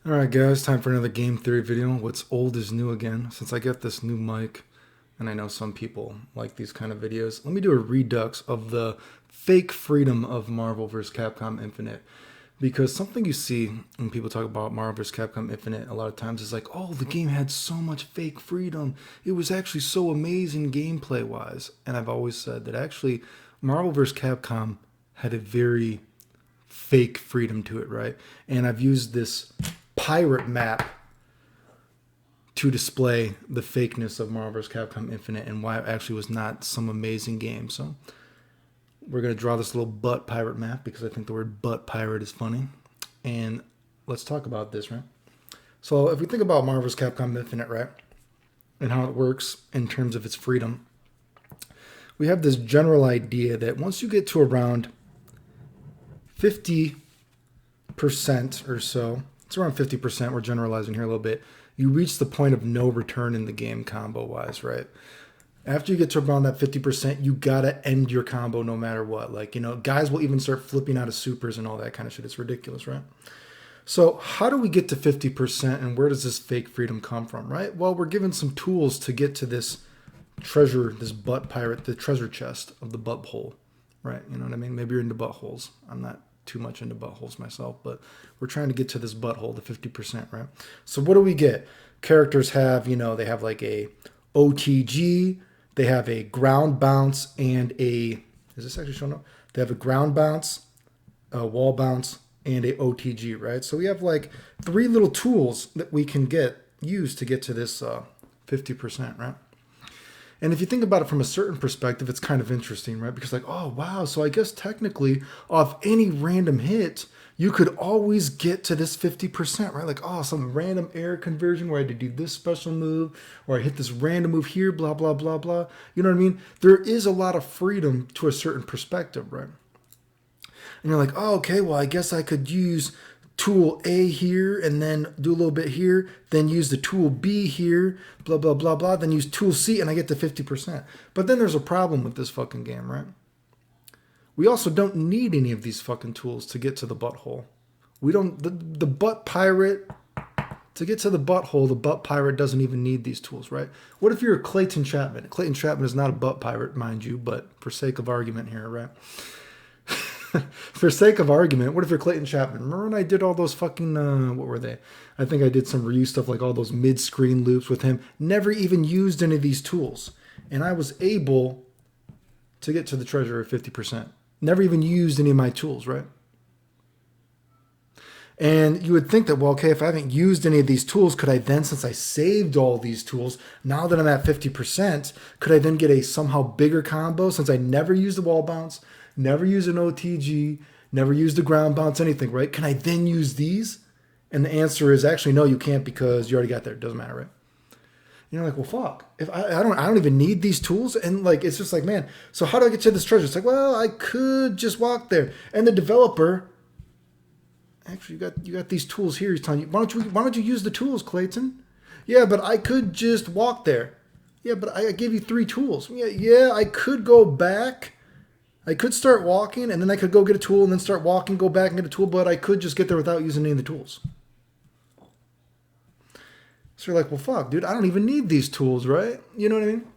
Alright guys, time for another game theory video. What's old is new again. Since I got this new mic, and I know some people like these kind of videos, let me do a redux of the fake freedom of Marvel vs. Capcom Infinite. Because something you see when people talk about Marvel vs. Capcom Infinite a lot of times is like, oh, the game had so much fake freedom. It was actually so amazing gameplay wise. And I've always said that actually Marvel vs. Capcom had a very fake freedom to it, right? And I've used this pirate map to display the fakeness of Marvel vs. Capcom Infinite and why it actually was not some amazing game. So we're going to draw this little butt pirate map because I think the word butt pirate is funny. And let's talk about this, right? So if we think about Marvel vs. Capcom Infinite, right, and how it works in terms of its freedom, we have this general idea that once you get to around 50% or so, it's around 50%, we're generalizing here a little bit, you reach the point of no return in the game combo wise, right? After you get to around that 50%, you gotta end your combo no matter what. Like, guys will even start flipping out of supers and all that kind of shit. It's ridiculous, right? So, how do we get to 50% and where does this fake freedom come from, right? Well, we're given some tools to get to this treasure, this butt pirate, the treasure chest of the butthole, right? You know what I mean? Maybe you're into buttholes. I'm not too much into buttholes myself, but we're trying to get to this butthole, the 50%, right? So what do we get? Characters have, they have like a OTG, they have a ground bounce, and is this actually showing up? They have a ground bounce, a wall bounce, and a OTG, right? So we have like three little tools that we can use to get to this 50%, right? And if you think about it from a certain perspective, it's kind of interesting, right? Because like, oh wow, so I guess technically off any random hit, you could always get to this 50%, right? Like, oh, some random error conversion where I had to do this special move, or I hit this random move here, blah, blah, blah, blah. You know what I mean? There is a lot of freedom to a certain perspective, right? And you're like, oh, okay, well, I guess I could use tool A here and then do a little bit here, then use the tool B here, blah, blah, blah, blah, then use tool C and I get to 50%. But then there's a problem with this fucking game, right? We also don't need any of these fucking tools to get to the butthole. We don't, the butt pirate, to get to the butthole, the butt pirate doesn't even need these tools, right? What if you're a Clayton Chapman? Clayton Chapman is not a butt pirate, mind you, but for sake of argument here, right? For sake of argument, what if you're Clayton Chapman? Remember when I did all those fucking, what were they? I think I did some review stuff like all those mid-screen loops with him. Never even used any of these tools. And I was able to get to the treasure at 50%. Never even used any of my tools, right? And you would think that, well, okay, if I haven't used any of these tools, could I then, since I saved all these tools, now that I'm at 50%, could I then get a somehow bigger combo since I never used the wall bounce, never used an OTG, never used the ground bounce, anything, right? Can I then use these? And the answer is actually no, you can't because you already got there. It doesn't matter, right? You're like, well, fuck. If I don't even need these tools, and like, it's just like, man. So how do I get to this treasure? It's like, well, I could just walk there. And the developer, actually, you got these tools here. He's telling you, why don't you use the tools, Clayton? Yeah, but I could just walk there. Yeah, but I gave you three tools. Yeah, I could go back. I could start walking, and then I could go get a tool, and then start walking, go back and get a tool. But I could just get there without using any of the tools. So you're like, well, fuck, dude, I don't even need these tools, right? You know what I mean?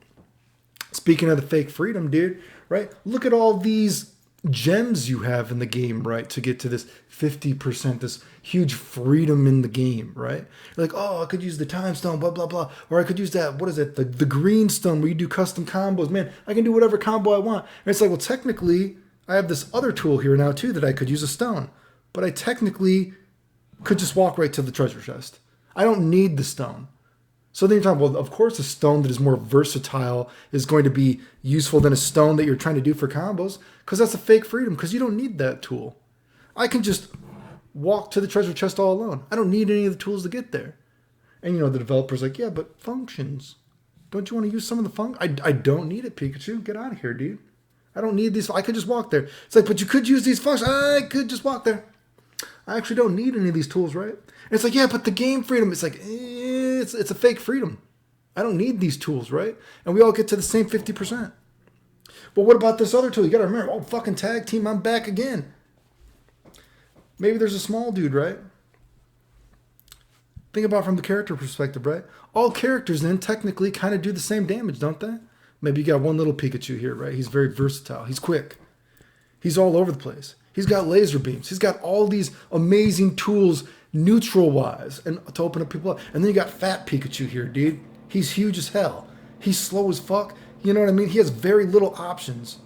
Speaking of the fake freedom, dude, right? Look at all these gems you have in the game, right? To get to this 50%, this huge freedom in the game, right? You're like, oh, I could use the time stone, blah, blah, blah. Or I could use that, what is it? The green stone where you do custom combos. Man, I can do whatever combo I want. And it's like, well, technically, I have this other tool here now, too, that I could use a stone. But I technically could just walk right to the treasure chest. I don't need the stone. So then you're talking, well, of course, a stone that is more versatile is going to be useful than a stone that you're trying to do for combos, because that's a fake freedom, because you don't need that tool. I can just walk to the treasure chest all alone. I don't need any of the tools to get there. And the developer's like, yeah, but functions. Don't you want to use some of the functions? I don't need it, Pikachu. Get out of here, dude. I don't need these. I could just walk there. It's like, but you could use these functions. I could just walk there. I actually don't need any of these tools, right? And it's like, yeah, but the game freedom, it's like, it's a fake freedom. I don't need these tools, right? And we all get to the same 50%. But what about this other tool? You got to remember, oh, fucking tag team, I'm back again. Maybe there's a small dude, right? Think about it from the character perspective, right? All characters then technically kind of do the same damage, don't they? Maybe you got one little Pikachu here, right? He's very versatile. He's quick. He's all over the place. He's got laser beams. He's got all these amazing tools neutral-wise and to open up people up. And then you got Fat Pikachu here, dude. He's huge as hell. He's slow as fuck. You know what I mean? He has very little options.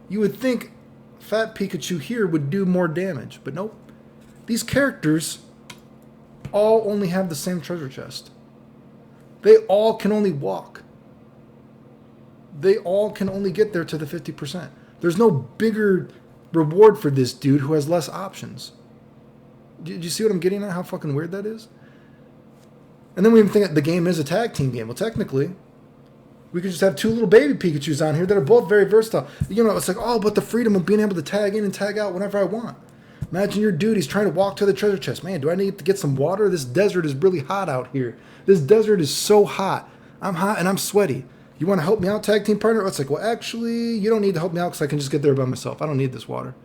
You would think Fat Pikachu here would do more damage, but nope. These characters all only have the same treasure chest. They all can only walk. They all can only get there to the 50%. There's no bigger reward for this dude who has less options. Do you see what I'm getting at? How fucking weird that is? And then we even think that the game is a tag team game. Well, technically, we could just have two little baby Pikachus on here that are both very versatile. You know, it's like, oh, but the freedom of being able to tag in and tag out whenever I want. Imagine your dude, he's trying to walk to the treasure chest. Man, do I need to get some water? This desert is really hot out here. This desert is so hot. I'm hot and I'm sweaty. You want to help me out, tag team partner? It's like, well, actually, you don't need to help me out because I can just get there by myself. I don't need this water.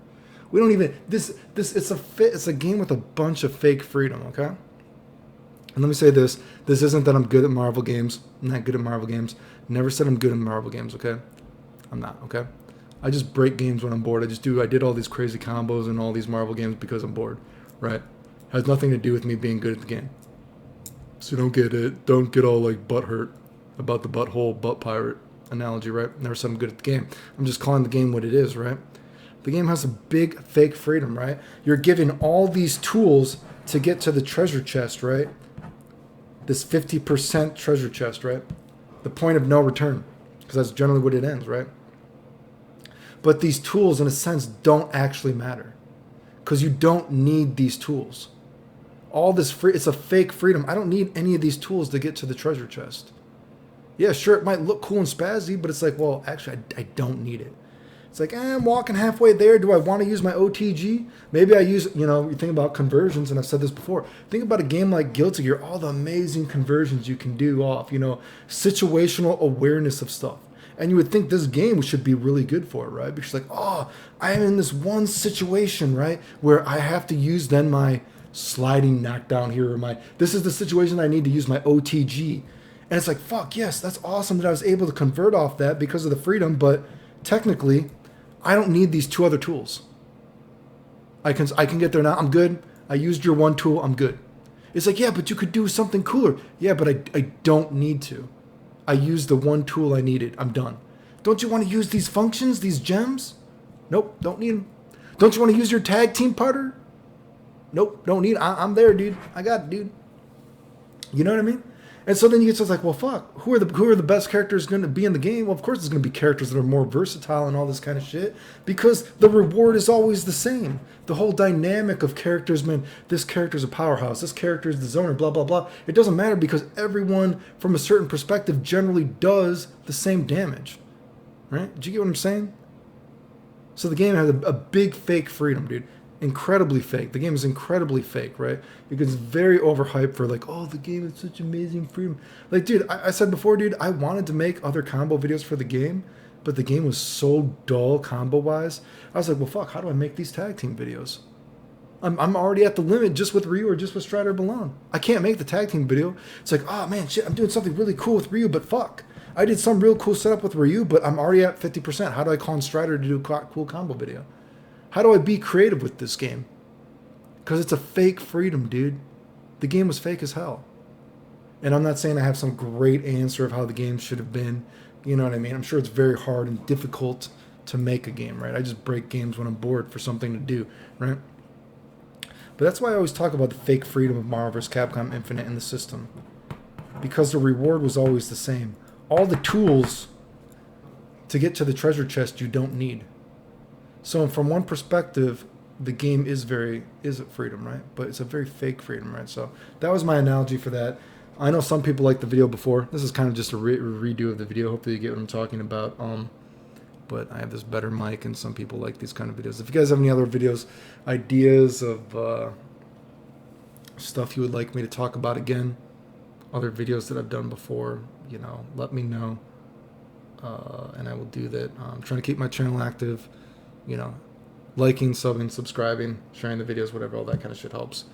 We don't even, it's a game with a bunch of fake freedom, okay? And let me say this. This isn't that I'm good at Marvel games. I'm not good at Marvel games. Never said I'm good at Marvel games, okay? I'm not, okay? I just break games when I'm bored. I did all these crazy combos in all these Marvel games because I'm bored, right? Has nothing to do with me being good at the game. So don't get all like butt hurt about the butthole butt pirate analogy, right? Never said I'm good at the game. I'm just calling the game what it is, right? The game has a big fake freedom, right? You're given all these tools to get to the treasure chest, right? This 50% treasure chest, right? The point of no return, because that's generally what it ends, right? But these tools, in a sense, don't actually matter, because you don't need these tools. All this it's a fake freedom. I don't need any of these tools to get to the treasure chest. Yeah, sure, it might look cool and spazzy, but it's like, well, actually, I don't need it. It's like, I'm walking halfway there. Do I want to use my OTG? Maybe I use, you think about conversions, and I've said this before. Think about a game like Guilty Gear, all the amazing conversions you can do off, situational awareness of stuff. And you would think this game should be really good for it, right? Because like, oh, I am in this one situation, right, where I have to use then my sliding knockdown here, or this is the situation I need to use my OTG. And it's like, fuck, yes, that's awesome that I was able to convert off that because of the freedom, but technically, I don't need these two other tools. I can get there now. I'm good. I used your one tool. I'm good. It's like, yeah, but you could do something cooler. Yeah, but I don't need to. I used the one tool I needed. I'm done. Don't you want to use these functions, these gems? Nope, don't need them. Don't you want to use your tag team partner? Nope, don't need it. I'm there, dude. I got it, dude. You know what I mean? And so then you get to like, well, fuck, who are the best characters going to be in the game? Well, of course, there's going to be characters that are more versatile and all this kind of shit, because the reward is always the same. The whole dynamic of characters, man, this character's a powerhouse, this character is the zoner, blah, blah, blah. It doesn't matter because everyone from a certain perspective generally does the same damage, right? Do you get what I'm saying? So the game has a big fake freedom, dude. Incredibly fake. The game is incredibly fake, right? It gets very overhyped for like, oh, the game is such amazing freedom. Like, dude, I said before, dude, I wanted to make other combo videos for the game, but the game was so dull combo-wise. I was like, well, fuck, how do I make these tag team videos? I'm already at the limit just with Ryu or just with Strider Balone. I can't make the tag team video. It's like, oh, man, shit, I'm doing something really cool with Ryu, but fuck. I did some real cool setup with Ryu, but I'm already at 50%. How do I call on Strider to do a cool combo video? How do I be creative with this game? Because it's a fake freedom, dude. The game was fake as hell. And I'm not saying I have some great answer of how the game should have been. You know what I mean? I'm sure it's very hard and difficult to make a game, right? I just break games when I'm bored for something to do, right? But that's why I always talk about the fake freedom of Marvel vs. Capcom Infinite in the system. Because the reward was always the same. All the tools to get to the treasure chest you don't need. So from one perspective, the game is freedom, right? But it's a very fake freedom, right? So that was my analogy for that. I know some people liked the video before. This is kind of just a redo of the video. Hopefully you get what I'm talking about. But I have this better mic, and some people like these kind of videos. If you guys have any other videos, ideas of stuff you would like me to talk about again, other videos that I've done before, let me know. And I will do that. I'm trying to keep my channel active. Liking, subbing, subscribing, sharing the videos, whatever, all that kind of shit helps.